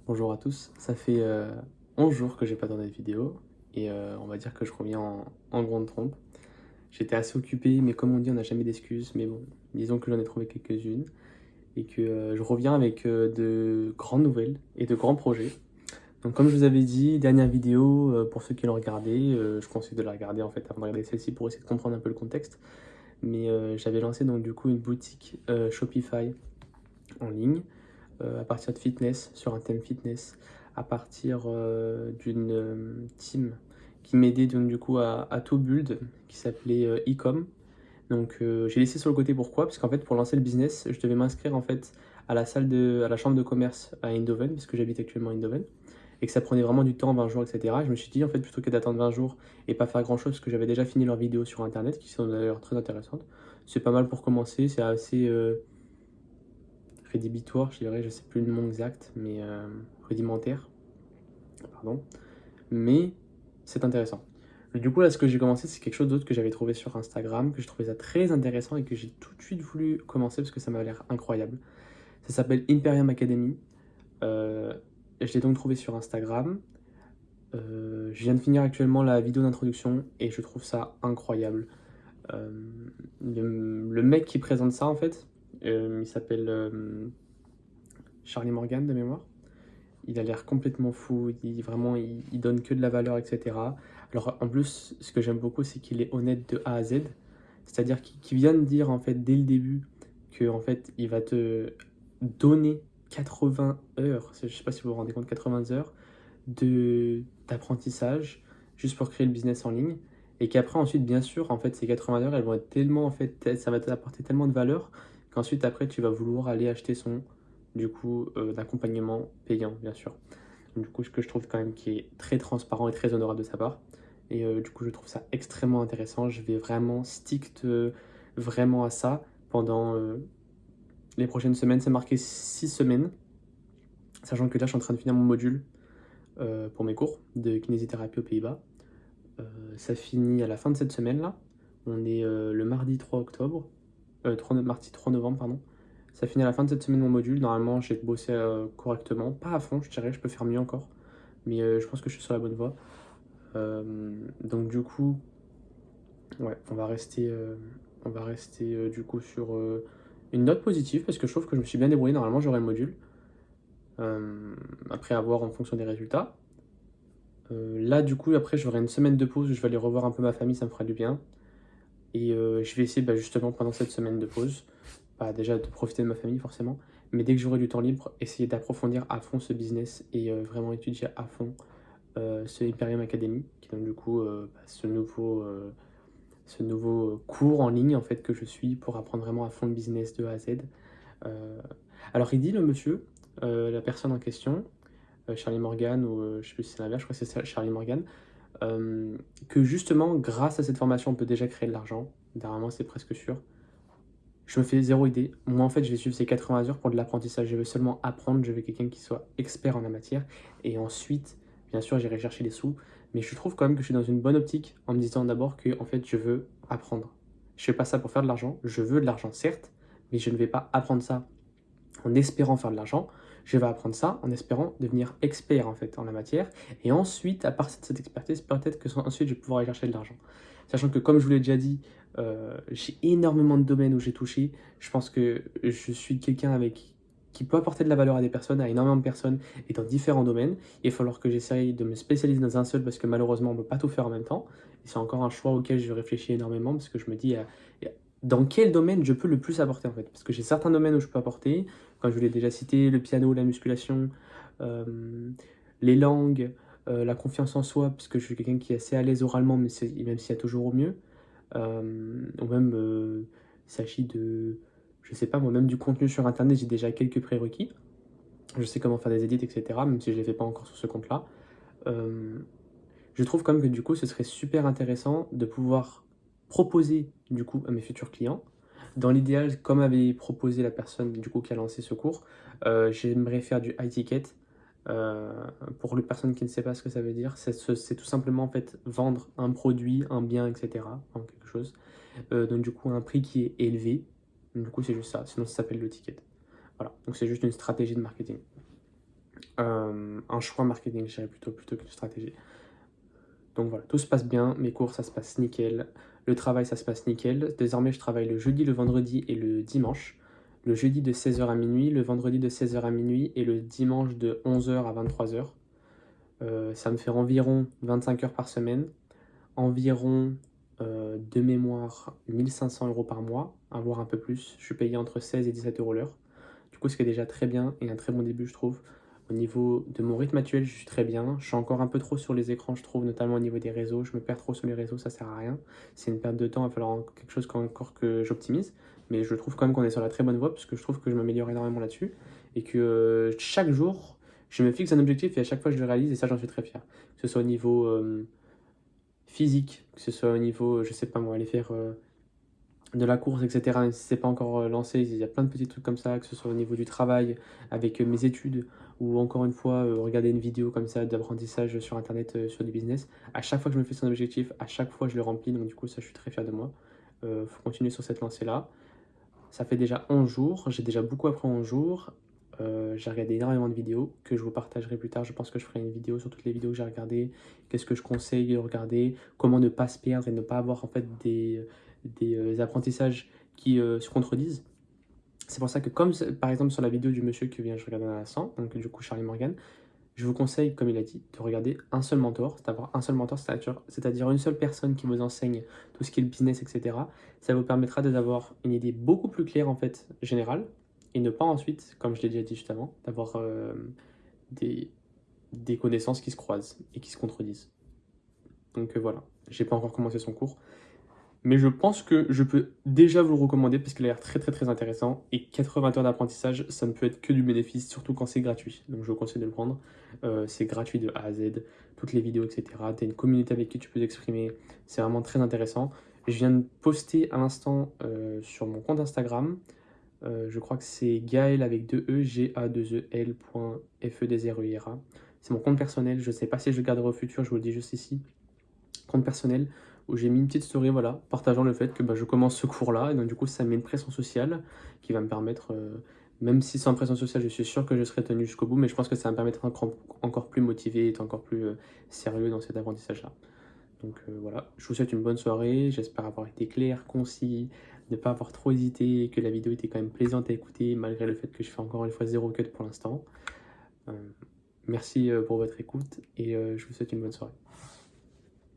Bonjour à tous, ça fait 11 jours que j'ai pas tourné de vidéo et on va dire que je reviens en grande trompe. J'étais assez occupé, mais comme on dit, on n'a jamais d'excuses. Mais bon, disons que j'en ai trouvé quelques-unes et que je reviens avec de grandes nouvelles et de grands projets. Donc, comme je vous avais dit, dernière vidéo, pour ceux qui l'ont regardé, je conseille de la regarder en fait avant de regarder celle-ci pour essayer de comprendre un peu le contexte. Mais j'avais lancé donc du coup une boutique Shopify en ligne à partir de fitness, sur un thème fitness, à partir d'une team qui m'aidait donc du coup à tout build, qui s'appelait Ecom. Donc j'ai laissé sur le côté pourquoi, parce qu'en fait pour lancer le business, je devais m'inscrire en fait à la chambre de commerce à Eindhoven, parce que j'habite actuellement à Eindhoven, et que ça prenait vraiment du temps, 20 jours, etc. Je me suis dit en fait plutôt que d'attendre 20 jours et pas faire grand chose, parce que j'avais déjà fini leurs vidéos sur internet, qui sont d'ailleurs très intéressantes. C'est pas mal pour commencer, c'est assez rédhibitoire, je dirais, je sais plus le nom exact, mais rudimentaire, pardon. Mais c'est intéressant. Du coup, là, ce que j'ai commencé, c'est quelque chose d'autre que j'avais trouvé sur Instagram, que je trouvais ça très intéressant et que j'ai tout de suite voulu commencer parce que ça m'a l'air incroyable. Ça s'appelle Imperium Academy. Je l'ai donc trouvé sur Instagram. Je viens de finir actuellement la vidéo d'introduction et je trouve ça incroyable. Euh, le mec qui présente ça, en fait, il s'appelle Charlie Morgan de mémoire. Il a l'air complètement fou, il donne que de la valeur, etc. Alors en plus, ce que j'aime beaucoup, c'est qu'il est honnête de A à Z. C'est-à-dire qu'il vient de dire en fait dès le début que en fait il va te donner 80 heures, je sais pas si vous vous rendez compte, 80 heures d'apprentissage juste pour créer le business en ligne. Et qu'après ensuite, bien sûr, en fait, ces 80 heures, elles vont être tellement, en fait, ça va t'apporter tellement de valeur qu'ensuite après tu vas vouloir aller acheter son d'accompagnement payant, bien sûr. Du coup, ce que je trouve quand même qui est très transparent et très honorable de sa part. Et du coup, je trouve ça extrêmement intéressant. Je vais vraiment vraiment à ça pendant les prochaines semaines. C'est marqué 6 semaines, sachant que là, je suis en train de finir mon module pour mes cours de kinésithérapie aux Pays-Bas. Ça finit à la fin de cette semaine-là. On est le mardi 3 octobre, mardi 3 novembre, pardon. Ça finit à la fin de cette semaine mon module. Normalement, j'ai bossé correctement. Pas à fond, je dirais, je peux faire mieux encore. Mais je pense que je suis sur la bonne voie. Donc du coup, ouais, on va rester du coup sur une note positive parce que je trouve que je me suis bien débrouillé. Normalement, j'aurai le module. Après avoir en fonction des résultats. Là, du coup, après, j'aurai une semaine de pause où je vais aller revoir un peu ma famille, ça me fera du bien. Et je vais essayer justement pendant cette semaine de pause, bah, déjà de profiter de ma famille forcément, mais dès que j'aurai du temps libre, essayer d'approfondir à fond ce business et vraiment étudier à fond ce Imperium Academy, qui est donc du coup ce nouveau cours en ligne en fait que je suis pour apprendre vraiment à fond le business de A à Z. Euh, alors il dit le monsieur, la personne en question, Charlie Morgan ou je sais plus si c'est l'inverse, je crois que c'est Charlie Morgan, que justement grâce à cette formation on peut déjà créer de l'argent. Dernièrement c'est presque sûr. Je me fais zéro idée. Moi, en fait, je vais suivre ces 80 heures pour de l'apprentissage. Je veux seulement apprendre. Je veux quelqu'un qui soit expert en la matière. Et ensuite, bien sûr, j'irai chercher les sous. Mais je trouve quand même que je suis dans une bonne optique en me disant d'abord que, en fait, je veux apprendre. Je fais pas ça pour faire de l'argent. Je veux de l'argent, certes, mais je ne vais pas apprendre ça en espérant faire de l'argent. Je vais apprendre ça en espérant devenir expert en fait en la matière. Et ensuite, à part cette expertise, peut-être que ensuite je vais pouvoir aller chercher de l'argent. Sachant que comme je vous l'ai déjà dit, j'ai énormément de domaines où j'ai touché. Je pense que je suis quelqu'un avec qui peut apporter de la valeur à des personnes, à énormément de personnes et dans différents domaines. Il va falloir que j'essaye de me spécialiser dans un seul parce que malheureusement on ne peut pas tout faire en même temps. Et c'est encore un choix auquel je réfléchis énormément parce que je me dis dans quel domaine je peux le plus apporter en fait. Parce que j'ai certains domaines où je peux apporter, comme je vous l'ai déjà cité, le piano, la musculation, euh, les langues, la confiance en soi, parce que je suis quelqu'un qui est assez à l'aise oralement, mais même s'il y a toujours au mieux. Ou même, il s'agit de, je sais pas, moi, même du contenu sur Internet, j'ai déjà quelques prérequis. Je sais comment faire des edits, etc., même si je ne les fais pas encore sur ce compte-là. Euh, je trouve quand même que du coup, ce serait super intéressant de pouvoir proposer du coup à mes futurs clients. Dans l'idéal, comme avait proposé la personne du coup qui a lancé ce cours, j'aimerais faire du high ticket. Euh, pour les personnes qui ne savent pas ce que ça veut dire, c'est tout simplement en fait vendre un produit, un bien, etc. En quelque chose. Donc du coup un prix qui est élevé. Donc, du coup c'est juste ça, sinon ça s'appelle le ticket. Voilà, donc c'est juste une stratégie de marketing. un choix marketing, je dirais plutôt qu'une stratégie. Donc voilà, tout se passe bien, mes cours, ça se passe nickel. Le travail, ça se passe nickel. Désormais, je travaille le jeudi, le vendredi et le dimanche. Le jeudi de 16h à minuit, le vendredi de 16h à minuit et le dimanche de 11h à 23h. Ça me fait environ 25 heures par semaine, environ de mémoire 1500 € par mois, voire un peu plus. Je suis payé entre 16 et 17 € l'heure. Du coup, ce qui est déjà très bien et un très bon début, je trouve. Au niveau de mon rythme actuel, je suis très bien. Je suis encore un peu trop sur les écrans, je trouve, notamment au niveau des réseaux. Je me perds trop sur les réseaux, ça sert à rien. C'est une perte de temps, il va falloir quelque chose encore que j'optimise. Mais je trouve quand même qu'on est sur la très bonne voie, parce que je trouve que je m'améliore énormément là-dessus. Et que chaque jour, je me fixe un objectif et à chaque fois, je le réalise. Et ça, j'en suis très fier. Que ce soit au niveau physique, que ce soit au niveau, je sais pas moi, aller faire de la course, etc. Si c'est pas encore lancé, il y a plein de petits trucs comme ça, que ce soit au niveau du travail, avec mes études, ou encore une fois, regarder une vidéo comme ça d'apprentissage sur Internet, sur du business. À chaque fois que je me fais un objectif, à chaque fois je le remplis, donc du coup ça je suis très fier de moi. Faut continuer sur cette lancée-là. Ça fait déjà 11 jours, j'ai déjà beaucoup appris en 11 jours. J'ai regardé énormément de vidéos que je vous partagerai plus tard. Je pense que je ferai une vidéo sur toutes les vidéos que j'ai regardées, qu'est-ce que je conseille de regarder, comment ne pas se perdre et ne pas avoir en fait des apprentissages qui se contredisent. C'est pour ça que comme par exemple sur la vidéo du monsieur que je regarder à l'instant, donc du coup Charlie Morgan, je vous conseille, comme il a dit, de regarder un seul mentor, c'est d'avoir un seul mentor, c'est-à-dire une seule personne qui vous enseigne tout ce qui est le business, etc. Ça vous permettra d'avoir une idée beaucoup plus claire en fait, générale, et ne pas ensuite, comme je l'ai déjà dit juste avant, d'avoir des, des connaissances qui se croisent et qui se contredisent. Donc voilà, j'ai pas encore commencé son cours, mais je pense que je peux déjà vous le recommander parce qu'il a l'air très très très intéressant. Et 80 heures d'apprentissage, ça ne peut être que du bénéfice, surtout quand c'est gratuit. Donc je vous conseille de le prendre. C'est gratuit de A à Z, toutes les vidéos, etc. Tu as une communauté avec qui tu peux t'exprimer. C'est vraiment très intéressant. Je viens de poster à l'instant sur mon compte Instagram. Je crois que c'est Gaël avec 2 E, G-A-2-E-L.F-E-2-R-E-I-R-A. C'est mon compte personnel. Je ne sais pas si je le garderai au futur, je vous le dis juste ici. Compte personnel où j'ai mis une petite story, voilà, partageant le fait que je commence ce cours-là, et donc du coup ça met une pression sociale qui va me permettre, même si sans pression sociale, je suis sûr que je serai tenu jusqu'au bout, mais je pense que ça va me permettre encore plus motivé, et encore plus sérieux dans cet apprentissage-là. Donc voilà, je vous souhaite une bonne soirée, j'espère avoir été clair, concis, ne pas avoir trop hésité, et que la vidéo était quand même plaisante à écouter, malgré le fait que je fais encore une fois zéro cut pour l'instant. Merci pour votre écoute, et je vous souhaite une bonne soirée.